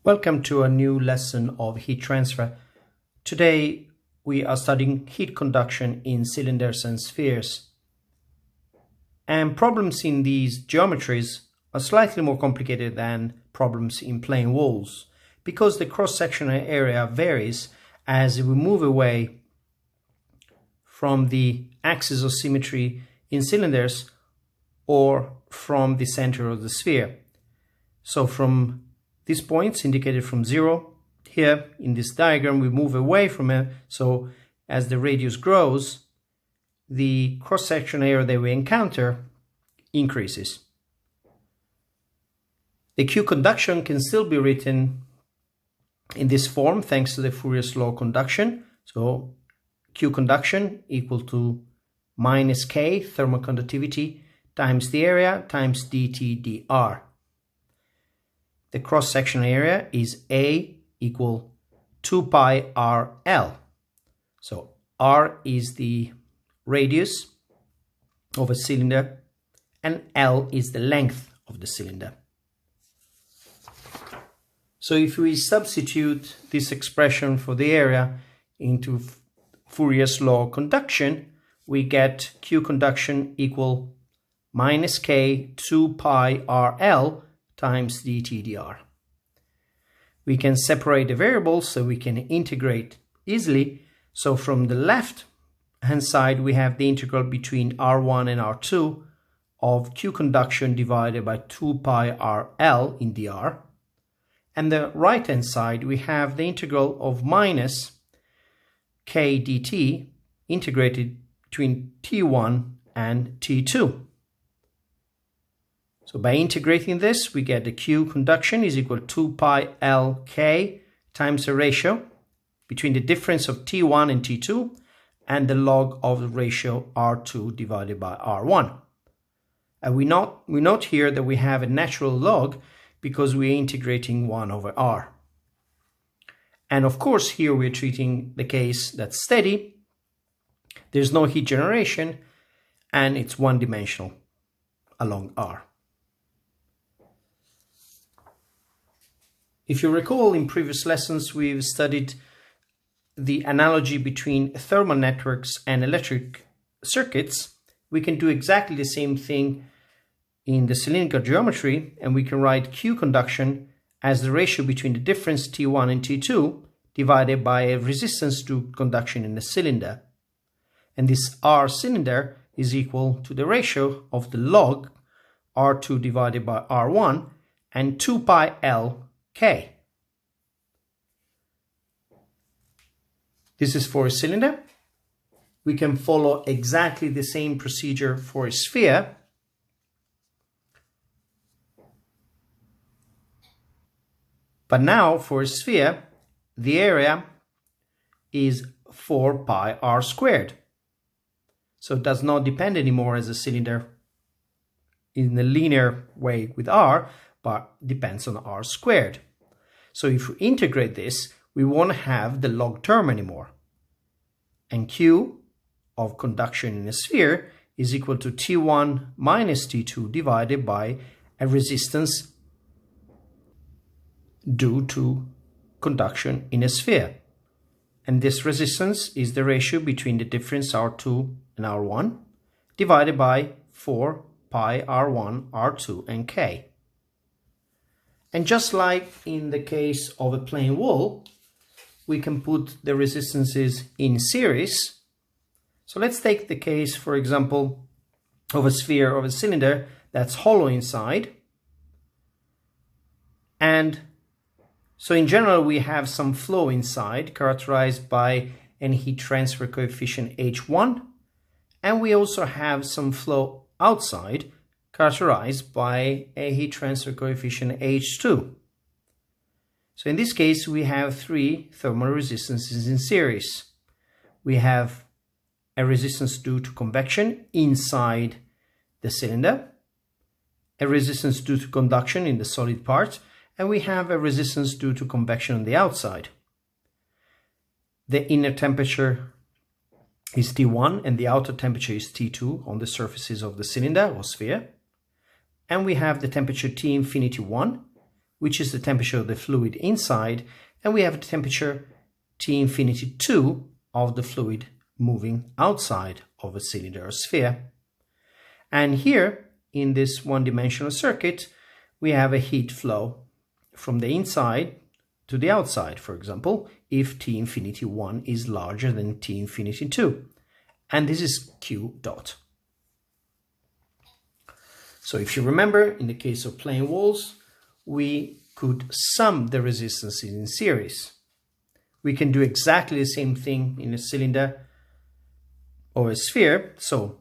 Welcome to a new lesson of heat transfer. Today we are studying heat conduction in cylinders and spheres. And problems in these geometries are slightly more complicated than problems in plane walls because the cross-sectional area varies as we move away from the axis of symmetry in cylinders or from the center of the sphere. So from these points indicated from 0, here in this diagram we move away from it, so as the radius grows, the cross-section area that we encounter increases. The Q conduction can still be written in this form thanks to the Fourier's law of conduction. So Q conduction equal to minus K thermal conductivity times the area times dt dr. The cross-sectional area is A equal 2 pi RL. So R is the radius of a cylinder and L is the length of the cylinder. So if we substitute this expression for the area into Fourier's law of conduction, we get Q conduction equal minus K 2 pi RL times dt dr. We can separate the variables so we can integrate easily. So from the left hand side we have the integral between R1 and R2 of Q conduction divided by 2 pi RL in dr. And the right hand side we have the integral of minus K dt integrated between T1 and T2. So by integrating this, we get the Q conduction is equal to 2 pi Lk times the ratio between the difference of T1 and T2 and the log of the ratio R2 divided by R1. And we note here that we have a natural log because we're integrating 1 over R. And of course, here we're treating the case that's steady. There's no heat generation and it's one-dimensional along R. If you recall, in previous lessons, we've studied the analogy between thermal networks and electric circuits. We can do exactly the same thing in the cylindrical geometry, and we can write Q conduction as the ratio between the difference T1 and T2 divided by a resistance to conduction in the cylinder. And this R cylinder is equal to the ratio of the log R2 divided by R1 and 2 pi L K. This is for a cylinder. We can follow exactly the same procedure for a sphere. But now for a sphere, the area is 4 pi r squared. So it does not depend anymore as a cylinder in the linear way with r, but depends on r squared. So if we integrate this, we won't have the log term anymore. And Q of conduction in a sphere is equal to T1 minus T2 divided by a resistance due to conduction in a sphere. And this resistance is the ratio between the difference R2 and R1 divided by 4 pi R1, R2 and K. And just like in the case of a plane wall, we can put the resistances in series. So let's take the case, for example, of a sphere of a cylinder that's hollow inside. And so in general, we have some flow inside characterized by an heat transfer coefficient H1. And we also have some flow outside characterized by a heat transfer coefficient H2. So in this case, we have 3 thermal resistances in series. We have a resistance due to convection inside the cylinder, a resistance due to conduction in the solid part, and we have a resistance due to convection on the outside. The inner temperature is T1 and the outer temperature is T2 on the surfaces of the cylinder or sphere. And we have the temperature T infinity 1, which is the temperature of the fluid inside, and we have the temperature T infinity 2 of the fluid moving outside of a cylinder or sphere. And here, in this one-dimensional circuit, we have a heat flow from the inside to the outside, for example, if T infinity 1 is larger than T infinity 2. And this is Q dot. So if you remember, in the case of plane walls, we could sum the resistances in series. We can do exactly the same thing in a cylinder or a sphere. So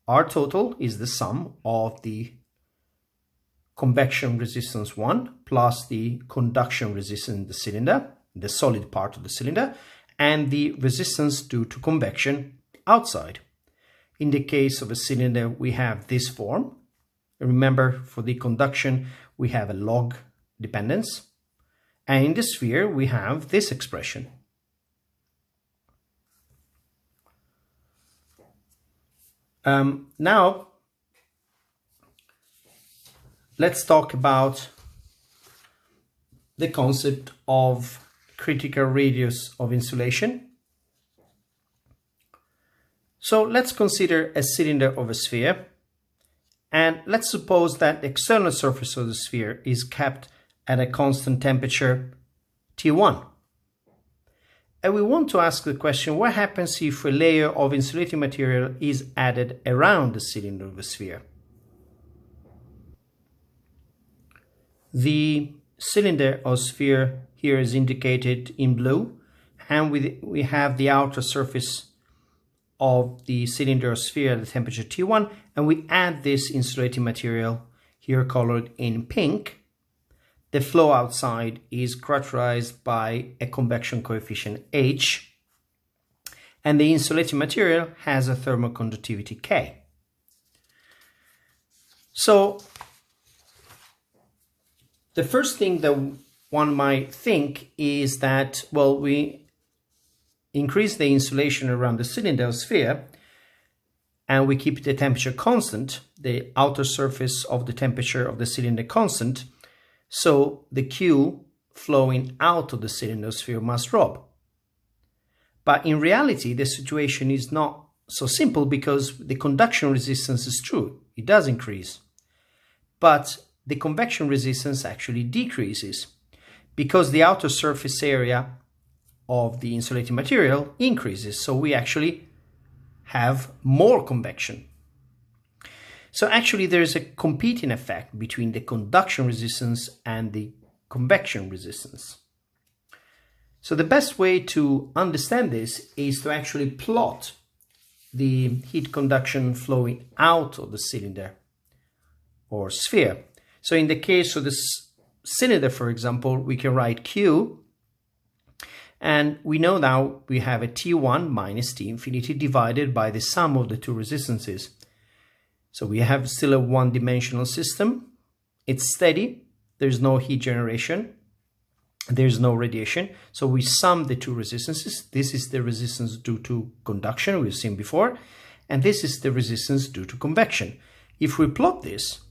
R total is the sum of the convection resistance 1 plus the conduction resistance in the cylinder, the solid part of the cylinder, and the resistance due to convection outside. In the case of a cylinder, we have this form. Remember, for the conduction, we have a log dependence. And in the sphere, we have this expression. Now, let's talk about the concept of critical radius of insulation. So let's consider a cylinder of a sphere, and let's suppose that the external surface of the sphere is kept at a constant temperature T1. And we want to ask the question, what happens if a layer of insulating material is added around the cylinder of a sphere? The cylinder or sphere here is indicated in blue, and we have the outer surface of the cylinder or sphere at the temperature T1, and we add this insulating material here colored in pink. The flow outside is characterized by a convection coefficient H, and the insulating material has a thermal conductivity K. So the first thing that one might think is that, well, we increase the insulation around the cylinder or sphere and we keep the temperature constant, the outer surface of the temperature of the cylinder constant, so the Q flowing out of the cylinder or sphere must drop. But in reality, the situation is not so simple, because the conduction resistance is true, it does increase. But the convection resistance actually decreases, because the outer surface area of the insulating material increases, so we actually have more convection. So actually there is a competing effect between the conduction resistance and the convection resistance. So the best way to understand this is to actually plot the heat conduction flowing out of the cylinder or sphere. So in the case of this cylinder, for example, we can write Q, and we know now we have a T1 minus T infinity divided by the sum of the two resistances. So we have still a one-dimensional system. It's steady. There's no heat generation. There's no radiation. So we sum the two resistances. This is the resistance due to conduction we've seen before, and this is the resistance due to convection. If we plot this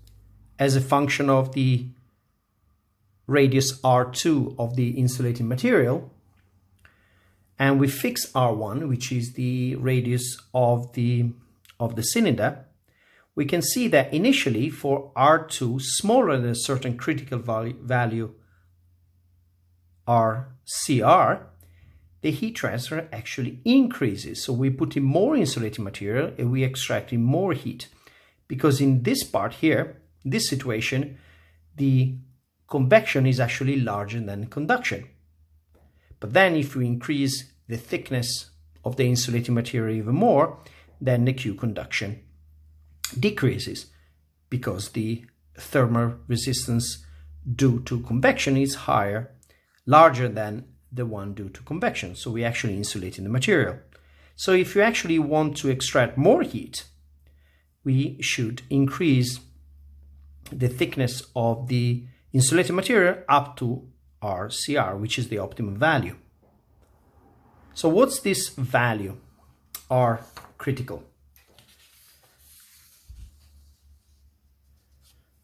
as a function of the radius R2 of the insulating material, and we fix R1, which is the radius of the cylinder, we can see that initially for R2 smaller than a certain critical value RCR, the heat transfer actually increases. So we put in more insulating material and we extract in more heat, because in this part here, this situation, the convection is actually larger than conduction. But then if we increase the thickness of the insulating material even more, then the Q conduction decreases, because the thermal resistance due to convection is larger than the one due to convection. So we actually insulate in the material. So if you actually want to extract more heat, we should increase the thickness of the insulating material up to RCR, which is the optimum value. So what's this value, R critical?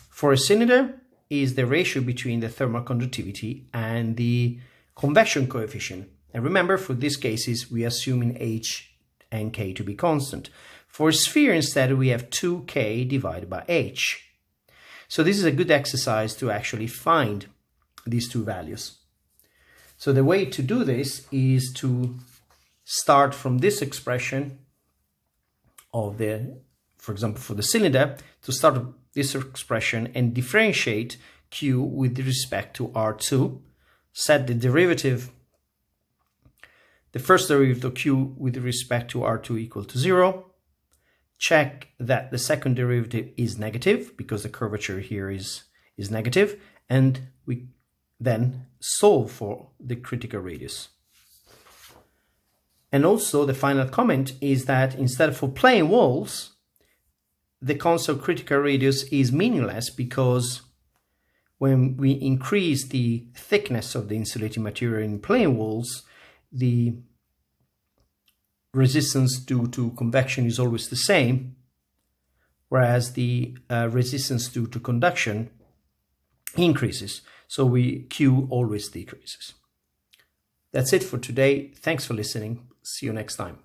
For a cylinder, is the ratio between the thermal conductivity and the convection coefficient. And remember, for these cases, we assume in H and K to be constant. For a sphere, instead, we have 2K divided by H. So this is a good exercise to actually find these two values. So the way to do this is to start from this expression of the, for example, for the cylinder, to start this expression and differentiate Q with respect to R2, set the derivative, the first derivative of Q with respect to R2 equal to 0, check that the second derivative is negative because the curvature here is negative, and we then solve for the critical radius. And also the final comment is that instead of for plane walls, the concept of critical radius is meaningless, because when we increase the thickness of the insulating material in plane walls, the resistance due to convection is always the same, whereas the resistance due to conduction increases. So Q always decreases. That's it for today. Thanks for listening. See you next time.